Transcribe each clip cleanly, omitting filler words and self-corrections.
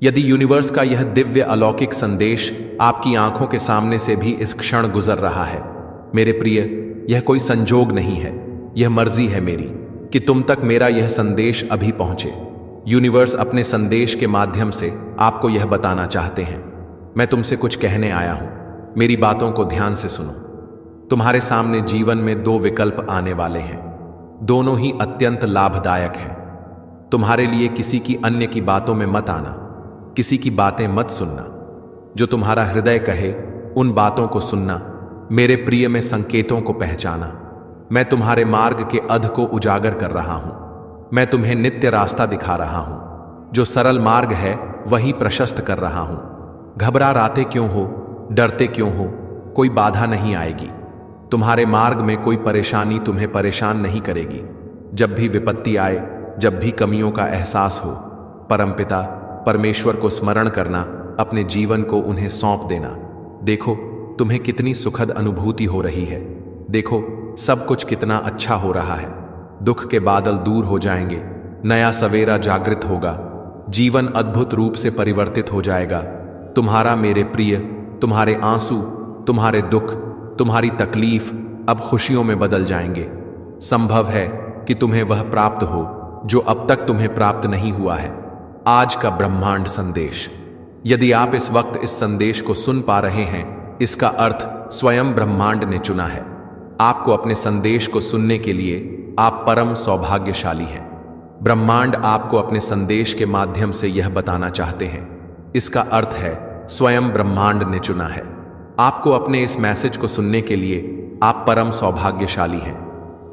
यदि यूनिवर्स का यह दिव्य अलौकिक संदेश आपकी आंखों के सामने से भी इस क्षण गुजर रहा है, मेरे प्रिय, यह कोई संजोग नहीं है, यह मर्जी है मेरी कि तुम तक मेरा यह संदेश अभी पहुंचे। यूनिवर्स अपने संदेश के माध्यम से आपको यह बताना चाहते हैं, मैं तुमसे कुछ कहने आया हूं, मेरी बातों को ध्यान से सुनो। तुम्हारे सामने जीवन में दो विकल्प आने वाले हैं, दोनों ही अत्यंत लाभदायक हैं। तुम्हारे लिए किसी की अन्य की बातों में मत आना, किसी की बातें मत सुनना। जो तुम्हारा हृदय कहे उन बातों को सुनना। मेरे प्रिय में संकेतों को पहचाना। मैं तुम्हारे मार्ग के अध को उजागर कर रहा हूं। मैं तुम्हें नित्य रास्ता दिखा रहा हूं। जो सरल मार्ग है वही प्रशस्त कर रहा हूं। घबराते क्यों हो, डरते क्यों हो? कोई बाधा नहीं आएगी। तुम्हारे मार्ग में कोई परेशानी तुम्हें परेशान नहीं करेगी। जब भी विपत्ति आए, जब भी कमियों का एहसास हो, परमपिता परमेश्वर को स्मरण करना, अपने जीवन को उन्हें सौंप देना। देखो तुम्हें कितनी सुखद अनुभूति हो रही है। देखो सब कुछ कितना अच्छा हो रहा है। दुख के बादल दूर हो जाएंगे, नया सवेरा जागृत होगा, जीवन अद्भुत रूप से परिवर्तित हो जाएगा। तुम्हारा मेरे प्रिय, तुम्हारे आंसू, तुम्हारे दुख, तुम्हारी तकलीफ अब खुशियों में बदल जाएंगे। संभव है कि तुम्हें वह प्राप्त हो जो अब तक तुम्हें प्राप्त नहीं हुआ है। आज का ब्रह्मांड संदेश। यदि आप इस वक्त इस संदेश को सुन पा रहे हैं, इसका अर्थ स्वयं ब्रह्मांड ने चुना है। आपको अपने संदेश को सुनने के लिए आप परम सौभाग्यशाली हैं। ब्रह्मांड आपको अपने संदेश के माध्यम से यह बताना चाहते हैं। इसका अर्थ है स्वयं ब्रह्मांड ने चुना है। आपको अपने इस मैसेज को सुनने के लिए आप परम सौभाग्यशाली हैं।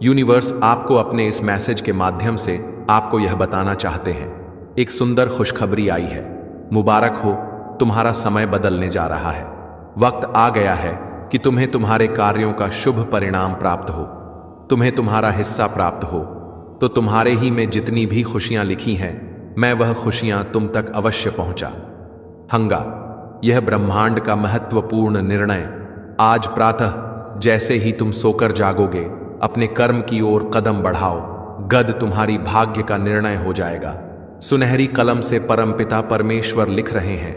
यूनिवर्स आपको अपने इस मैसेज के माध्यम से आपको यह बताना चाहते हैं, एक सुंदर खुशखबरी आई है। मुबारक हो, तुम्हारा समय बदलने जा रहा है। वक्त आ गया है कि तुम्हें तुम्हारे कार्यों का शुभ परिणाम प्राप्त हो, तुम्हें तुम्हारा हिस्सा प्राप्त हो। तो तुम्हारे ही में जितनी भी खुशियां लिखी हैं, मैं वह खुशियां तुम तक अवश्य पहुंचा हंगा। यह ब्रह्मांड का महत्वपूर्ण निर्णय आज प्रातः जैसे ही तुम सोकर जागोगे, अपने कर्म की ओर कदम बढ़ाओ। गद तुम्हारी भाग्य का निर्णय हो जाएगा। सुनहरी कलम से परमपिता परमेश्वर लिख रहे हैं,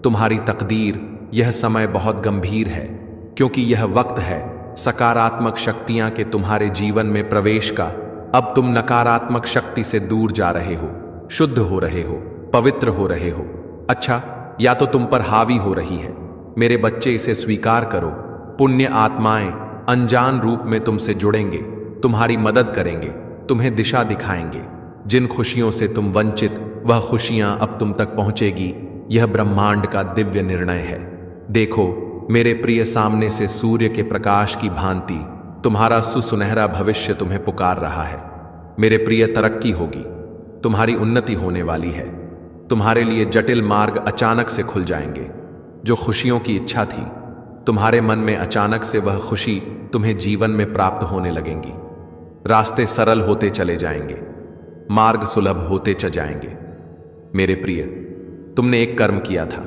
तुम्हारी तकदीर। यह समय बहुत गंभीर है, क्योंकि यह वक्त है सकारात्मक शक्तियां के तुम्हारे जीवन में प्रवेश का। अब तुम नकारात्मक शक्ति से दूर जा रहे हो, शुद्ध हो रहे हो, पवित्र हो रहे हो। अच्छा, या तो तुम पर हावी हो रही है। मेरे बच्चे, इसे स्वीकार करो। पुण्य आत्माएं अनजान रूप में तुमसे जुड़ेंगे, तुम्हारी मदद करेंगे, तुम्हें दिशा दिखाएंगे। जिन खुशियों से तुम वंचित, वह खुशियां अब तुम तक पहुंचेगी। यह ब्रह्मांड का दिव्य निर्णय है। देखो मेरे प्रिय, सामने से सूर्य के प्रकाश की भांति तुम्हारा सुनहरा भविष्य तुम्हें पुकार रहा है। मेरे प्रिय, तरक्की होगी, तुम्हारी उन्नति होने वाली है। तुम्हारे लिए जटिल मार्ग अचानक से खुल जाएंगे। जो खुशियों की इच्छा थी, तुम्हारे मन में अचानक से वह खुशी तुम्हें जीवन में प्राप्त होने लगेंगी। रास्ते सरल होते चले जाएंगे, मार्ग सुलभ होते चले जाएंगे। मेरे प्रिय, तुमने एक कर्म किया था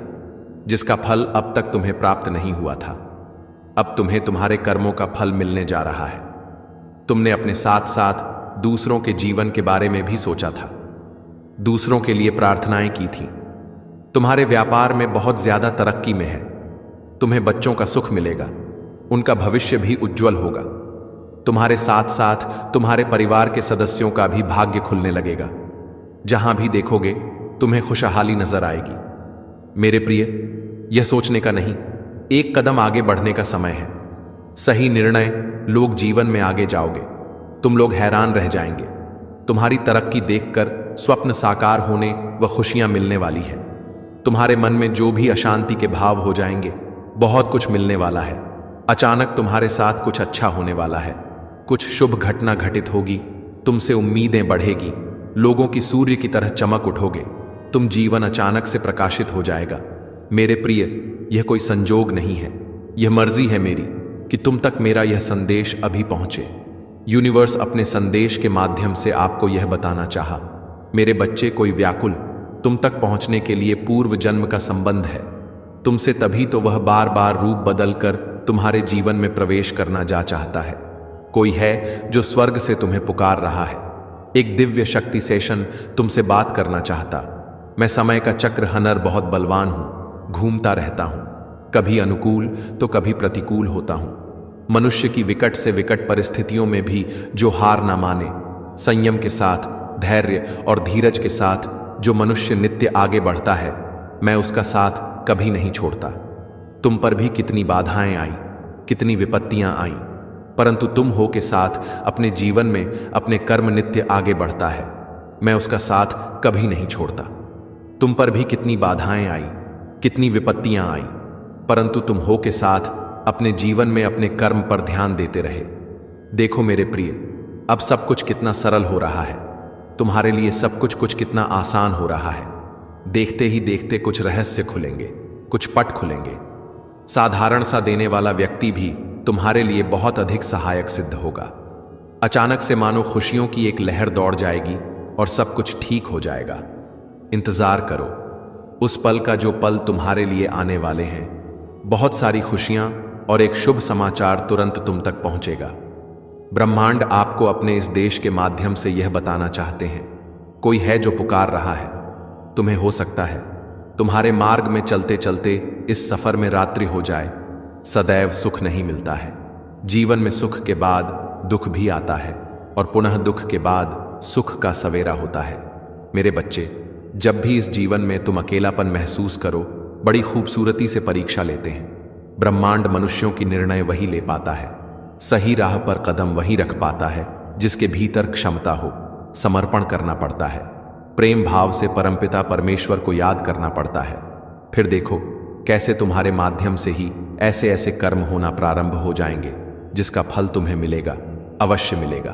जिसका फल अब तक तुम्हें प्राप्त नहीं हुआ था। अब तुम्हें तुम्हारे कर्मों का फल मिलने जा रहा है। तुमने अपने साथ साथ दूसरों के जीवन के बारे में भी सोचा था, दूसरों के लिए प्रार्थनाएं की थी। तुम्हारे व्यापार में बहुत ज्यादा तरक्की में है। तुम्हें बच्चों का सुख मिलेगा, उनका भविष्य भी उज्जवल होगा। तुम्हारे साथ साथ तुम्हारे परिवार के सदस्यों का भी भाग्य खुलने लगेगा। जहां भी देखोगे तुम्हें खुशहाली नजर आएगी। मेरे प्रिय, यह सोचने का नहीं, एक कदम आगे बढ़ने का समय है। सही निर्णय लोग जीवन में आगे जाओगे। तुम लोग हैरान रह जाएंगे। तुम्हारी तरक्की देखकर स्वप्न साकार होने व खुशियां मिलने वाली है। तुम्हारे मन में जो भी अशांति के भाव हो जाएंगे, बहुत कुछ मिलने वाला है। अचानक तुम्हारे साथ कुछ अच्छा होने वाला है। कुछ शुभ घटना घटित होगी। तुमसे उम्मीदें बढ़ेगी। लोगों की सूर्य की तरह चमक उठोगे। तुम जीवन अचानक से प्रकाशित हो जाएगा। मेरे प्रिय, यह कोई संजोग नहीं है, यह मर्जी है मेरी कि तुम तक मेरा यह संदेश अभी पहुंचे। यूनिवर्स अपने संदेश के माध्यम से आपको यह बताना चाहा, मेरे बच्चे, कोई व्याकुल तुम तक पहुंचने के लिए पूर्व जन्म का संबंध है तुमसे, तभी तो वह बार बार रूप बदलकर तुम्हारे जीवन में प्रवेश करना जा चाहता है। कोई है जो स्वर्ग से तुम्हें पुकार रहा है। एक दिव्य शक्ति सेशन तुमसे बात करना चाहता। मैं समय का चक्रहनर बहुत बलवान हूं, घूमता रहता हूं, कभी अनुकूल तो कभी प्रतिकूल होता हूं। मनुष्य की विकट से विकट परिस्थितियों में भी जो हार ना माने, संयम के साथ, धैर्य और धीरज के साथ जो मनुष्य नित्य आगे बढ़ता है, मैं उसका साथ कभी नहीं छोड़ता। तुम पर भी कितनी बाधाएं आई, कितनी विपत्तियां आई, परंतु तुम हो के साथ अपने जीवन में अपने कर्म नित्य आगे बढ़ता है, मैं उसका साथ कभी नहीं छोड़ता। तुम पर भी कितनी बाधाएं आई, कितनी विपत्तियां आई, परंतु तुम हो के साथ अपने जीवन में अपने कर्म पर ध्यान देते रहे। देखो मेरे प्रिय, अब सब कुछ कितना सरल हो रहा है, तुम्हारे लिए सब कुछ कितना आसान हो रहा है। देखते ही देखते कुछ रहस्य खुलेंगे, कुछ पट खुलेंगे। साधारण सा देने वाला व्यक्ति भी तुम्हारे लिए बहुत अधिक सहायक सिद्ध होगा। अचानक से मानो खुशियों की एक लहर दौड़ जाएगी और सब कुछ ठीक हो जाएगा। इंतजार करो उस पल का जो पल तुम्हारे लिए आने वाले हैं। बहुत सारी खुशियां और एक शुभ समाचार तुरंत तुम तक पहुंचेगा। ब्रह्मांड आपको अपने इस देश के माध्यम से यह बताना चाहते हैं, कोई है जो पुकार रहा है। तुम्हें हो सकता है तुम्हारे मार्ग में चलते चलते इस सफर में रात्रि हो जाए। सदैव सुख नहीं मिलता है। जीवन में सुख के बाद दुख भी आता है और पुनः दुख के बाद सुख का सवेरा होता है। मेरे बच्चे, जब भी इस जीवन में तुम अकेलापन महसूस करो, बड़ी खूबसूरती से परीक्षा लेते हैं। ब्रह्मांड मनुष्यों की निर्णय वही ले पाता है, सही राह पर कदम वही रख पाता है जिसके भीतर क्षमता हो। समर्पण करना पड़ता है, प्रेम भाव से परमपिता परमेश्वर को याद करना पड़ता है। फिर देखो कैसे तुम्हारे माध्यम से ही ऐसे ऐसे कर्म होना प्रारंभ हो जाएंगे जिसका फल तुम्हें मिलेगा, अवश्य मिलेगा।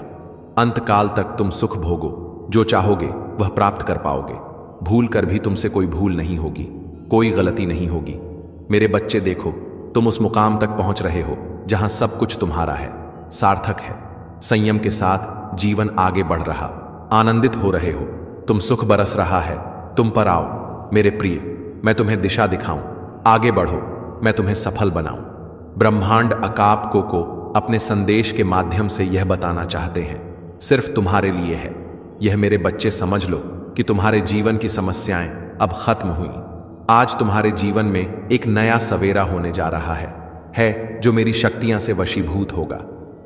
अंतकाल तक तुम सुख भोगो, जो चाहोगे वह प्राप्त कर पाओगे। भूल कर भी तुमसे कोई भूल नहीं होगी, कोई गलती नहीं होगी। मेरे बच्चे देखो, तुम उस मुकाम तक पहुंच रहे हो जहां सब कुछ तुम्हारा है, सार्थक है। संयम के साथ जीवन आगे बढ़ रहा, आनंदित हो रहे हो, तुम सुख बरस रहा है। तुम पर आओ मेरे प्रिय, मैं तुम्हें दिशा दिखाऊं, आगे बढ़ो, मैं तुम्हें सफल बनाऊं। ब्रह्मांड अकाप को अपने संदेश के माध्यम से यह बताना चाहते हैं, सिर्फ तुम्हारे लिए है। यह मेरे बच्चे समझ लो कि तुम्हारे जीवन की समस्याएं अब खत्म हुई। आज तुम्हारे जीवन में एक नया सवेरा होने जा रहा है जो मेरी शक्तियां से वशीभूत होगा।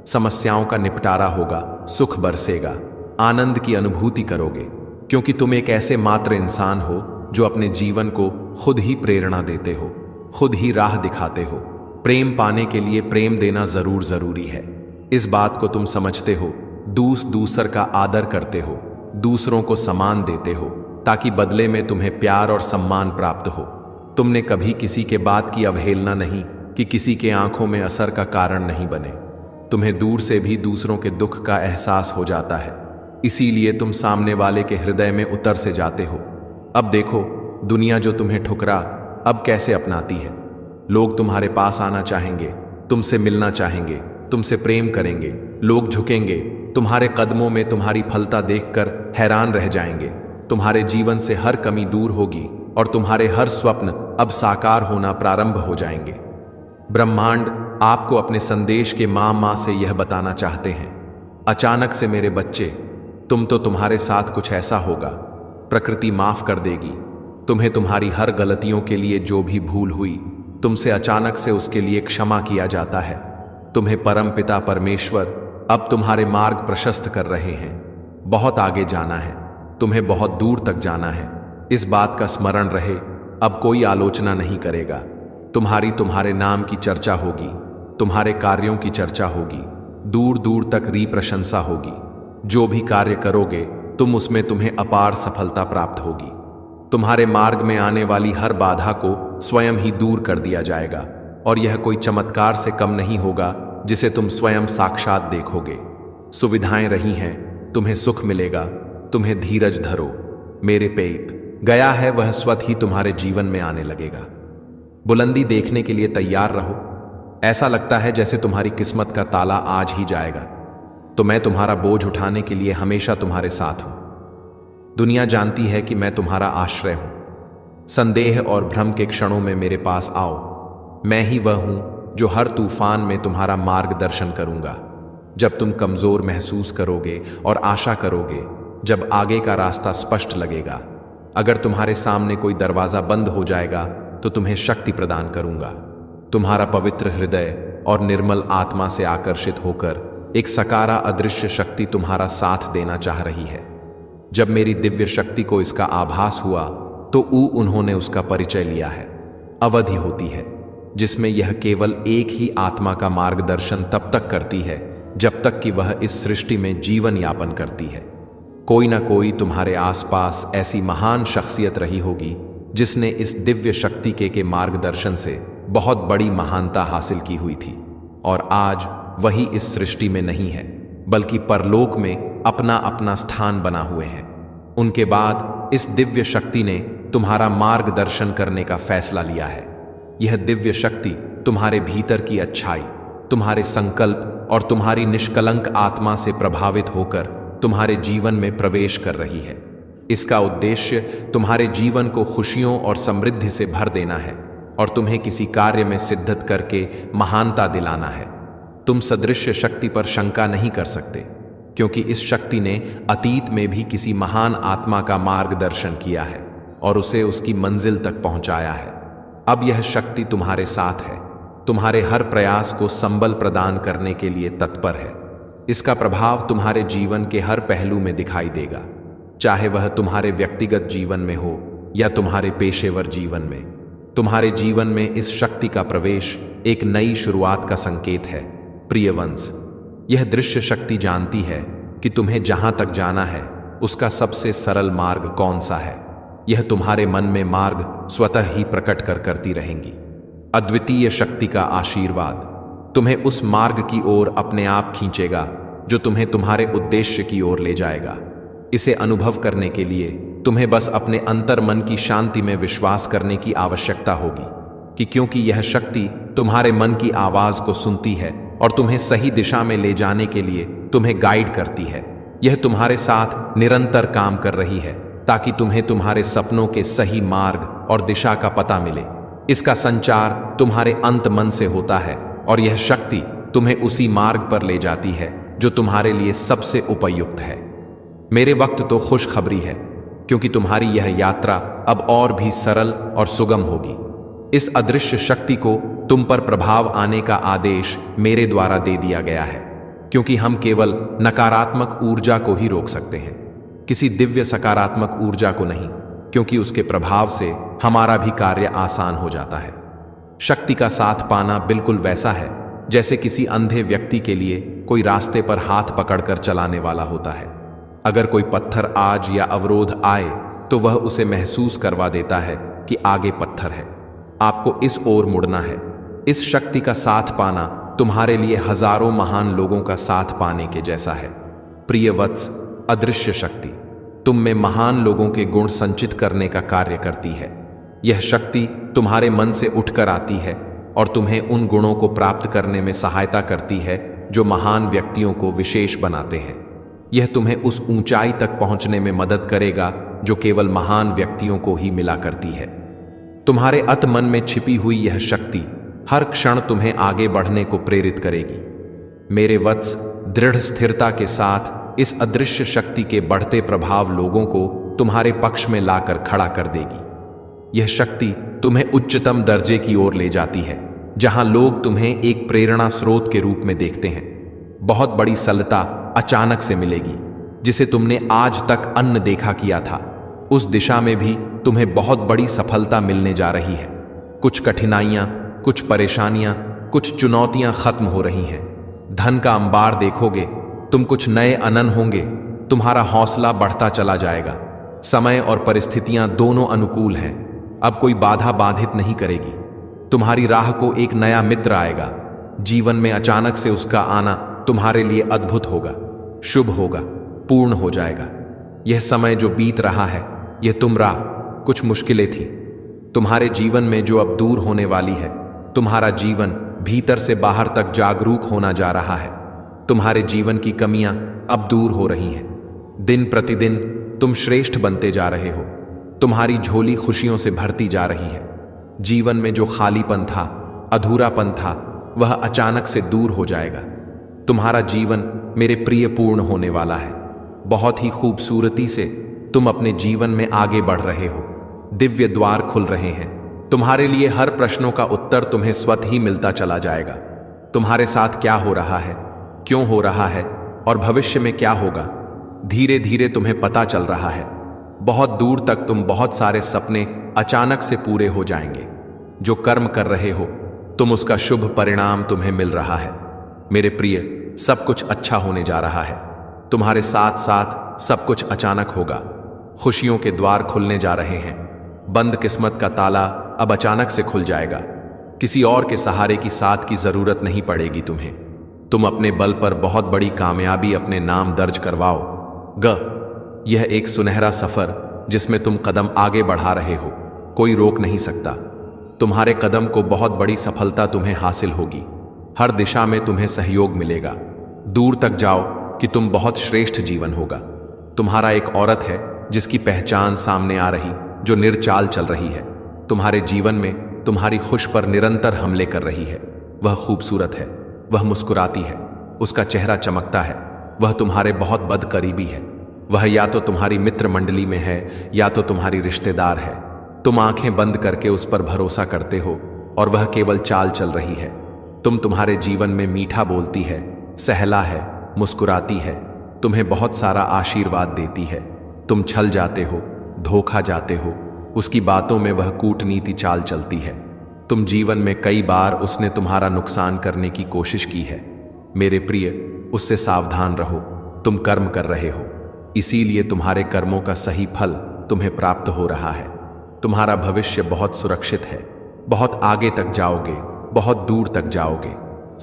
समस्याओं का निपटारा होगा, सुख बरसेगा, आनंद की अनुभूति करोगे, क्योंकि तुम एक ऐसे मात्र इंसान हो जो अपने जीवन को खुद ही प्रेरणा देते हो, खुद ही राह दिखाते हो। प्रेम पाने के लिए प्रेम देना जरूरी है। इस बात को तुम समझते हो। दूसर का आदर करते हो, दूसरों को सम्मान देते हो, ताकि बदले में तुम्हें प्यार और सम्मान प्राप्त हो। तुमने कभी किसी के बात की अवहेलना नहीं कि किसी के आंखों में असर का कारण नहीं बने। तुम्हें दूर से भी दूसरों के दुख का एहसास हो जाता है, इसीलिए तुम सामने वाले के हृदय में उतर से जाते हो। अब देखो दुनिया जो तुम्हें ठुकरा अब कैसे अपनाती है। लोग तुम्हारे पास आना चाहेंगे, तुमसे मिलना चाहेंगे, तुमसे प्रेम करेंगे। लोग झुकेंगे, तुम्हारे कदमों में तुम्हारी फलता देखकर हैरान रह जाएंगे। तुम्हारे जीवन से हर कमी दूर होगी और तुम्हारे हर स्वप्न अब साकार होना प्रारंभ हो जाएंगे। ब्रह्मांड आपको अपने संदेश के मां से यह बताना चाहते हैं, अचानक से मेरे बच्चे, तुम्हारे साथ कुछ ऐसा होगा, प्रकृति माफ कर देगी तुम्हें। तुम्हारी हर गलतियों के लिए जो भी भूल हुई, तुमसे अचानक से उसके लिए क्षमा किया जाता है। तुम्हें परम पिता परमेश्वर अब तुम्हारे मार्ग प्रशस्त कर रहे हैं। बहुत आगे जाना है, तुम्हें बहुत दूर तक जाना है। इस बात का स्मरण रहे, अब कोई आलोचना नहीं करेगा। तुम्हारे नाम की चर्चा होगी, तुम्हारे कार्यों की चर्चा होगी, दूर दूर तक प्रशंसा होगी। जो भी कार्य करोगे तुम्हें अपार सफलता प्राप्त होगी। तुम्हारे मार्ग में आने वाली हर बाधा को स्वयं ही दूर कर दिया जाएगा और यह कोई चमत्कार से कम नहीं होगा जिसे तुम स्वयं साक्षात देखोगे। सुविधाएं रही हैं, तुम्हें सुख मिलेगा। तुम्हें धीरज धरो मेरे पेप, गया है वह स्वत ही तुम्हारे जीवन में आने लगेगा। बुलंदी देखने के लिए तैयार रहो। ऐसा लगता है जैसे तुम्हारी किस्मत का ताला आज ही जाएगा, तो मैं तुम्हारा बोझ उठाने के लिए हमेशा तुम्हारे साथ हूं। दुनिया जानती है कि मैं तुम्हारा आश्रय हूं। संदेह और भ्रम के क्षणों में मेरे पास आओ। मैं ही वह हूं जो हर तूफान में तुम्हारा मार्गदर्शन करूंगा। जब तुम कमजोर महसूस करोगे और आशा करोगे, जब आगे का रास्ता स्पष्ट लगेगा, अगर तुम्हारे सामने कोई दरवाजा बंद हो जाएगा तो तुम्हें शक्ति प्रदान करूंगा। तुम्हारा पवित्र हृदय और निर्मल आत्मा से आकर्षित होकर एक सकारा अदृश्य शक्ति तुम्हारा साथ देना चाह रही है। जब मेरी दिव्य शक्ति को इसका आभास हुआ तो उन्होंने उसका परिचय लिया है। अवधि होती है जिसमें यह केवल एक ही आत्मा का मार्गदर्शन तब तक करती है जब तक कि वह इस सृष्टि में जीवन यापन करती है। कोई ना कोई तुम्हारे आसपास ऐसी महान शख्सियत रही होगी जिसने इस दिव्य शक्ति के मार्गदर्शन से बहुत बड़ी महानता हासिल की हुई थी, और आज वही इस सृष्टि में नहीं है बल्कि परलोक में अपना अपना स्थान बना हुए हैं। उनके बाद इस दिव्य शक्ति ने तुम्हारा मार्गदर्शन करने का फैसला लिया है। यह दिव्य शक्ति तुम्हारे भीतर की अच्छाई, तुम्हारे संकल्प और तुम्हारी निष्कलंक आत्मा से प्रभावित होकर तुम्हारे जीवन में प्रवेश कर रही है। इसका उद्देश्य तुम्हारे जीवन को खुशियों और समृद्धि से भर देना है और तुम्हें किसी कार्य में सिद्धत करके महानता दिलाना है। तुम सदृश्य शक्ति पर शंका नहीं कर सकते, क्योंकि इस शक्ति ने अतीत में भी किसी महान आत्मा का मार्गदर्शन किया है और उसे उसकी मंजिल तक पहुंचाया है। अब यह शक्ति तुम्हारे साथ है, तुम्हारे हर प्रयास को संबल प्रदान करने के लिए तत्पर है। इसका प्रभाव तुम्हारे जीवन के हर पहलू में दिखाई देगा, चाहे वह तुम्हारे व्यक्तिगत जीवन में हो या तुम्हारे पेशेवर जीवन में। तुम्हारे जीवन में इस शक्ति का प्रवेश एक नई शुरुआत का संकेत है। प्रिय वंश, यह दृश्य शक्ति जानती है कि तुम्हें जहां तक जाना है उसका सबसे सरल मार्ग कौन सा है। यह तुम्हारे मन में मार्ग स्वतः ही प्रकट करती रहेंगी। अद्वितीय शक्ति का आशीर्वाद तुम्हें उस मार्ग की ओर अपने आप खींचेगा जो तुम्हें तुम्हारे उद्देश्य की ओर ले जाएगा। इसे अनुभव करने के लिए तुम्हें बस अपने अंतर मन की शांति में विश्वास करने की आवश्यकता होगी कि क्योंकि यह शक्ति तुम्हारे मन की आवाज को सुनती है और तुम्हें सही दिशा में ले जाने के लिए तुम्हें गाइड करती है। यह तुम्हारे साथ निरंतर काम कर रही है ताकि तुम्हें तुम्हारे सपनों के सही मार्ग और दिशा का पता मिले। इसका संचार तुम्हारे अंत मन से होता है और यह शक्ति तुम्हें उसी मार्ग पर ले जाती है जो तुम्हारे लिए सबसे उपयुक्त है। मेरे वक्त तो खुशखबरी है, क्योंकि तुम्हारी यह यात्रा अब और भी सरल और सुगम होगी। इस अदृश्य शक्ति को तुम पर प्रभाव आने का आदेश मेरे द्वारा दे दिया गया है, क्योंकि हम केवल नकारात्मक ऊर्जा को ही रोक सकते हैं, किसी दिव्य सकारात्मक ऊर्जा को नहीं, क्योंकि उसके प्रभाव से हमारा भी कार्य आसान हो जाता है। शक्ति का साथ पाना बिल्कुल वैसा है जैसे किसी अंधे व्यक्ति के लिए कोई रास्ते पर हाथ पकड़कर चलाने वाला होता है। अगर कोई पत्थर आज या अवरोध आए तो वह उसे महसूस करवा देता है कि आगे पत्थर है, आपको इस ओर मुड़ना है। इस शक्ति का साथ पाना तुम्हारे लिए हजारों महान लोगों का साथ पाने के जैसा है। प्रिय वत्स, अदृश्य शक्ति तुम में महान लोगों के गुण संचित करने का कार्य करती है। यह शक्ति तुम्हारे मन से उठकर आती है और तुम्हें उन गुणों को प्राप्त करने में सहायता करती है जो महान व्यक्तियों को विशेष बनाते हैं। यह तुम्हें उस ऊंचाई तक पहुंचने में मदद करेगा जो केवल महान व्यक्तियों को ही मिला करती है। तुम्हारे अत मन में छिपी हुई यह शक्ति हर क्षण तुम्हें आगे बढ़ने को प्रेरित करेगी। मेरे वत्स, दृढ़ स्थिरता के साथ इस अदृश्य शक्ति के बढ़ते प्रभाव लोगों को तुम्हारे पक्ष में लाकर खड़ा कर देगी। यह शक्ति तुम्हें उच्चतम दर्जे की ओर ले जाती है, जहां लोग तुम्हें एक प्रेरणा स्रोत के रूप में देखते हैं। बहुत बड़ी सलता अचानक से मिलेगी, जिसे तुमने आज तक अन्न देखा किया था। उस दिशा में भी तुम्हें बहुत बड़ी सफलता मिलने जा रही है। कुछ कठिनाइयां, कुछ परेशानियां, कुछ चुनौतियां खत्म हो रही हैं। धन का अंबार देखोगे, तुम कुछ नए अनन होंगे, तुम्हारा हौसला बढ़ता चला जाएगा। समय और परिस्थितियां दोनों अनुकूल हैं, अब कोई बाधा बाधित नहीं करेगी। तुम्हारी राह को एक नया मित्र आएगा। जीवन में अचानक से उसका आना तुम्हारे लिए अद्भुत होगा, शुभ होगा, पूर्ण हो जाएगा। यह समय जो बीत रहा है, यह तुम राह, कुछ मुश्किलें थी तुम्हारे जीवन में जो अब दूर होने वाली है। तुम्हारा जीवन भीतर से बाहर तक जागरूक होना जा रहा है। तुम्हारे जीवन की कमियां अब दूर हो रही हैं। दिन प्रतिदिन तुम श्रेष्ठ बनते जा रहे हो। तुम्हारी झोली खुशियों से भरती जा रही है। जीवन में जो खालीपन था, अधूरापन था, वह अचानक से दूर हो जाएगा। तुम्हारा जीवन मेरे प्रिय पूर्ण होने वाला है। बहुत ही खूबसूरती से तुम अपने जीवन में आगे बढ़ रहे हो। दिव्य द्वार खुल रहे हैं। तुम्हारे लिए हर प्रश्नों का उत्तर तुम्हें स्वतः ही मिलता चला जाएगा। तुम्हारे साथ क्या हो रहा है, क्यों हो रहा है और भविष्य में क्या होगा, धीरे धीरे तुम्हें पता चल रहा है। बहुत दूर तक तुम बहुत सारे सपने अचानक से पूरे हो जाएंगे। जो कर्म कर रहे हो तुम, उसका शुभ परिणाम तुम्हें मिल रहा है। मेरे प्रिय, सब कुछ अच्छा होने जा रहा है। तुम्हारे साथ साथ सब कुछ अचानक होगा। खुशियों के द्वार खुलने जा रहे हैं। बंद किस्मत का ताला अब अचानक से खुल जाएगा। किसी और के सहारे की साथ की जरूरत नहीं पड़ेगी तुम्हें। तुम अपने बल पर बहुत बड़ी कामयाबी अपने नाम दर्ज करवाओ। यह एक सुनहरा सफर जिसमें तुम कदम आगे बढ़ा रहे हो, कोई रोक नहीं सकता। तुम्हारे कदम को बहुत बड़ी सफलता तुम्हें हासिल होगी। हर दिशा में तुम्हें सहयोग मिलेगा। दूर तक जाओ कि तुम बहुत श्रेष्ठ जीवन होगा। तुम्हारा एक औरत है जिसकी पहचान सामने आ रही, जो निर्चाल चल रही है। तुम्हारे जीवन में तुम्हारी खुश पर निरंतर हमले कर रही है। वह खूबसूरत है, वह मुस्कुराती है, उसका चेहरा चमकता है। वह तुम्हारे बहुत बदकरीबी है। वह या तो तुम्हारी मित्र मंडली में है या तो तुम्हारी रिश्तेदार है। तुम आंखें बंद करके उस पर भरोसा करते हो और वह केवल चाल चल रही है। तुम्हारे जीवन में मीठा बोलती है, सहला है, मुस्कुराती है, तुम्हें बहुत सारा आशीर्वाद देती है। तुम छल जाते हो, धोखा जाते हो, उसकी बातों में वह कूटनीति चाल चलती है। तुम जीवन में कई बार उसने तुम्हारा नुकसान करने की कोशिश की है। मेरे प्रिय, उससे सावधान रहो। तुम कर्म कर रहे हो, इसीलिए तुम्हारे कर्मों का सही फल तुम्हें प्राप्त हो रहा है। तुम्हारा भविष्य बहुत सुरक्षित है। बहुत आगे तक जाओगे, बहुत दूर तक जाओगे।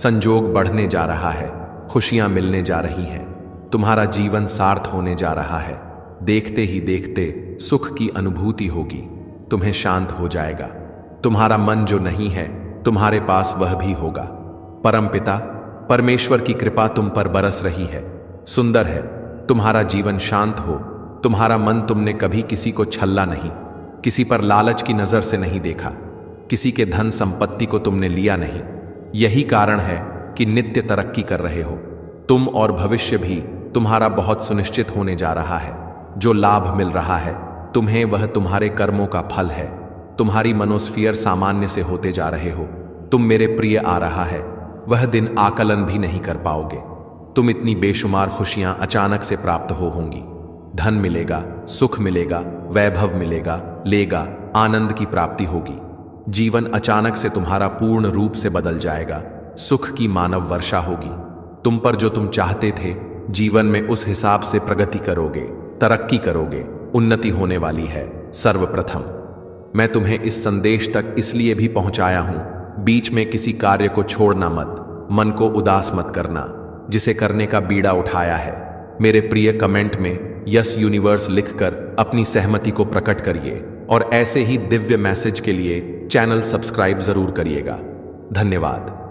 संजोग बढ़ने जा रहा है, खुशियां मिलने जा रही हैं। तुम्हारा जीवन सार्थ होने जा रहा है। देखते ही देखते सुख की अनुभूति होगी। तुम्हें शांत हो जाएगा। तुम्हारा मन जो नहीं है, तुम्हारे पास वह भी होगा। परमपिता परमेश्वर की कृपा तुम पर बरस रही है। सुंदर है तुम्हारा जीवन। शांत हो। तुम्हारा मन, तुमने कभी किसी को छल्ला नहीं, किसी पर लालच की नजर से नहीं देखा, किसी के धन संपत्ति को तुमने लिया नहीं। यही कारण है कि नित्य तरक्की कर रहे हो तुम, और भविष्य भी तुम्हारा बहुत सुनिश्चित होने जा रहा है। जो लाभ मिल रहा है तुम्हें, वह तुम्हारे कर्मों का फल है। तुम्हारी मनोस्फीयर सामान्य से होते जा रहे हो। तुम, मेरे प्रिय, आ रहा है वह दिन आकलन भी नहीं कर पाओगे। तुम इतनी बेशुमार खुशियां अचानक से प्राप्त होंगी। धन मिलेगा, सुख मिलेगा, वैभव मिलेगा, लेगा, आनंद की प्राप्ति होगी। जीवन अचानक से तुम्हारा पूर्ण रूप से बदल जाएगा। सुख की मानव वर्षा होगी। तुम पर जो तुम चाहते थे, जीवन में उस हिसाब से प्रगति करोगे, तरक्की करोगे, उन्नति होने वाली है। सर्वप्रथम मैं तुम्हें इस संदेश तक इसलिए भी पहुंचाया हूं, बीच में किसी कार्य को छोड़ना मत, मन को उदास मत करना, जिसे करने का बीड़ा उठाया है। मेरे प्रिय, कमेंट में यस यूनिवर्स लिखकर अपनी सहमति को प्रकट करिए और ऐसे ही दिव्य मैसेज के लिए चैनल सब्सक्राइब जरूर करिएगा। धन्यवाद।